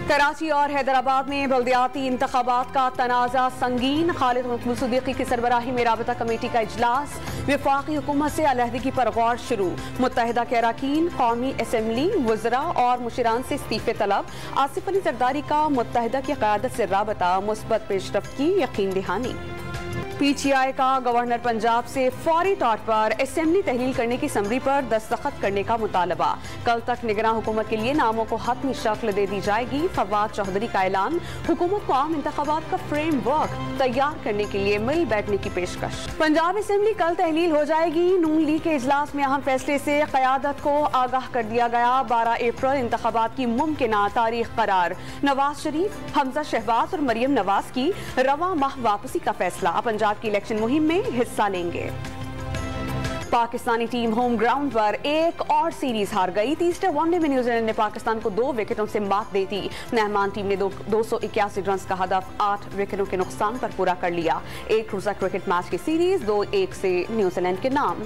कराची और हैदराबाद में बल्दियाती इंतखाबात का तनाज़ा संगीन। खालिद मुकबूल सिद्दीकी की सरबराही में राबिता कमेटी का इजलास। वफाकी हुकूमत से अलहदगी पर गौर शुरू। मुत्तहिदा के अरकान कौमी असम्बली वज़रा और मुशीरान से इस्तीफे तलब। आसिफ अली जरदारी का मुत्तहिदा की क़यादत से राबता मुस्बत पेशरफ्त की यकीन दहानी। PTI का गवर्नर पंजाब से फौरी तौर पर असेंबली तहलील करने की समरी पर दस्तखत करने का मुतालबा। कल तक निगरान हुकूमत के लिए नामों को हतमी शक्ल दे दी जाएगी। फवाद चौधरी का ऐलान। हुकूमत को आम इंतखाबात का फ्रेम वर्क तैयार करने के लिए मिल बैठने की पेशकश। पंजाब असेंबली कल तहलील हो जाएगी। नून लीग के इजलास में अहम फैसले से क़यादत को आगाह कर दिया गया। 12 अप्रैल इंतखाबात की मुमकिना तारीख करार। नवाज शरीफ, हमजा शहबाज और मरियम नवाज की रवा माह वापसी का फैसला। पंजाब की इलेक्शन मुहिम में हिस्सा लेंगे। पाकिस्तानी टीम होम ग्राउंड पर एक और सीरीज हार गई। तीसरे वनडे में न्यूजीलैंड ने पाकिस्तान को 2 विकेटों से मात दे दी। मेहमान टीम ने 281 रन का हदफ 8 विकेटों के नुकसान पर पूरा कर लिया। एक रोजा क्रिकेट मैच की सीरीज 2-1 से न्यूजीलैंड के नाम।